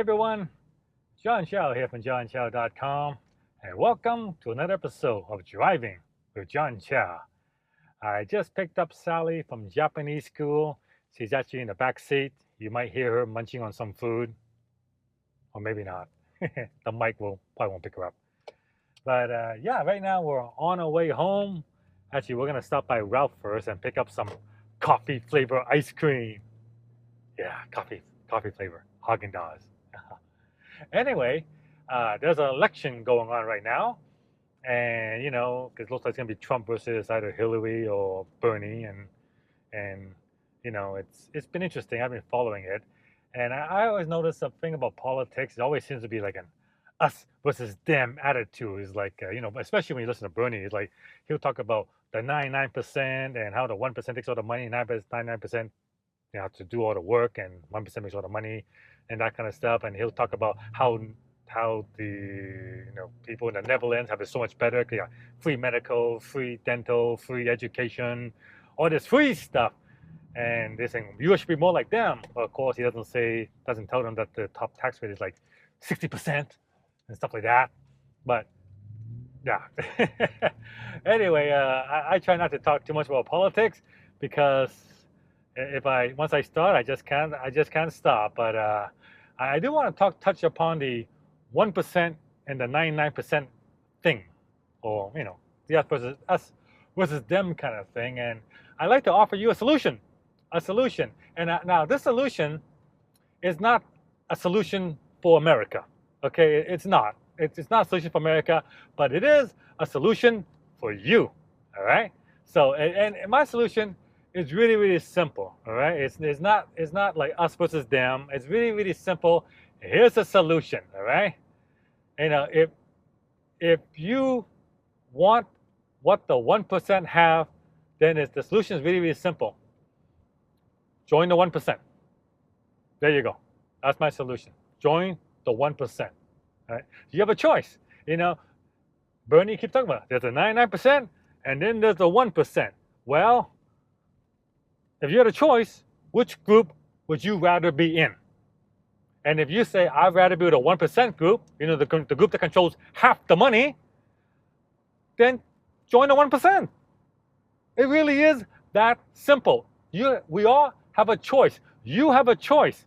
everyone, John Chow here from johnchow.com, and welcome to another episode of Driving with John Chow. I just picked up Sally from Japanese school. She's actually in the back seat. You might hear her munching on some food, or maybe not. The mic probably won't pick her up. But yeah, right now we're on our way home. Actually, we're gonna stop by Ralph first and pick up some coffee flavor ice cream. Yeah, coffee flavor, Haagen-Dazs. Anyway, there's an election going on right now, and because it looks like it's gonna be Trump versus either Hillary or Bernie, and it's been interesting. I've been following it, and I always notice something about politics. It always seems to be like an us versus them attitude. Is like especially when you listen to Bernie, it's like he'll talk about the 99% and how the 1% takes all the money, 99% to do all the work, and 1% makes all the money, and that kind of stuff. And he'll talk about how the people in the Netherlands have it so much better. Free medical, free dental, free education, all this free stuff. And they're saying you should be more like them. But of course, he doesn't tell them that the top tax rate is like 60% and stuff like that. But yeah. Anyway, I try not to talk too much about politics because once I start, I just can't stop. But I do want to touch upon the 1% and the 99% thing, or the us versus them kind of thing. And I'd like to offer you a solution. And now this solution is not a solution for America. Okay, it's not. It's not a solution for America, but it is a solution for you. All right. So and my solution is really, really simple. All right. It's not like us versus them. It's really, really simple. Here's the solution. All right. If you want what the 1% have, then the solution is really, really simple. Join the 1%. There you go. That's my solution. Join the 1%. All right. You have a choice. Bernie keeps talking about it. There's a 99% and then there's the 1%. Well, if you had a choice, which group would you rather be in? And if you say, I'd rather be with the 1% group, the group that controls half the money, then join the 1%. It really is that simple. We all have a choice. You have a choice.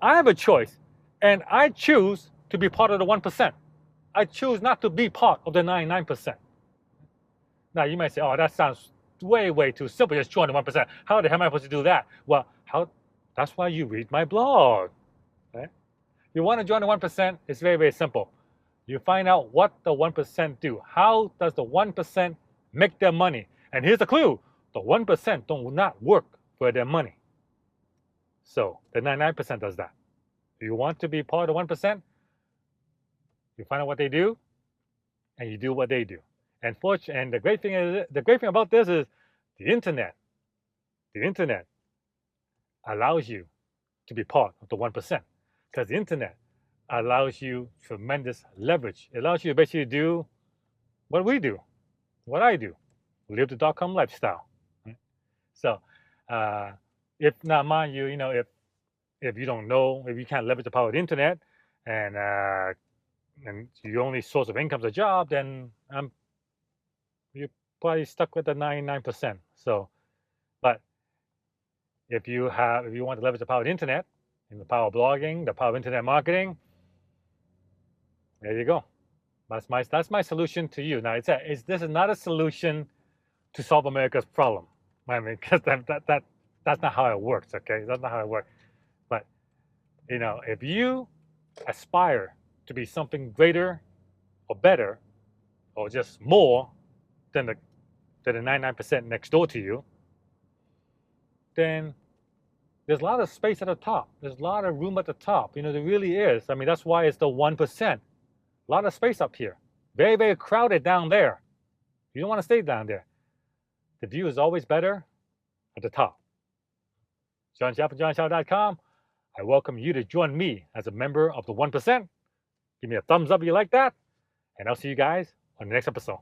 I have a choice. And I choose to be part of the 1%. I choose not to be part of the 99%. Now, you might say, oh, that sounds way, way too simple. Just join the 1%. How the hell am I supposed to do that? Well, that's why you read my blog. Right? You want to join the 1%, it's very, very simple. You find out what the 1% do. How does the 1% make their money? And here's the clue. The 1% do not work for their money. So the 99% does that. You want to be part of the 1%? You find out what they do, and you do what they do. And the great thing about this is the internet. The internet allows you to be part of the 1%, because the internet allows you tremendous leverage. It allows you to basically do what we do, what I do, live the .com lifestyle. Right? So, if not mind you, if you don't know, if you can't leverage the power of the internet, and your only source of income is a job, then you're probably stuck with the 99%. So, but if you want to leverage the power of the internet and the power of blogging, the power of internet marketing, there you go. That's my solution to you. Now, this is not a solution to solve America's problem. I mean, because that's not how it works. Okay, that's not how it works. But if you aspire to be something greater or better or just more than the 99% next door to you, then there's a lot of space at the top. There's a lot of room at the top. There really is. I mean, that's why it's the 1%. A lot of space up here. Very, very crowded down there. You don't want to stay down there. The view is always better at the top. John Chow from johnchow.com. I welcome you to join me as a member of the 1%. Give me a thumbs up if you like that. And I'll see you guys on the next episode.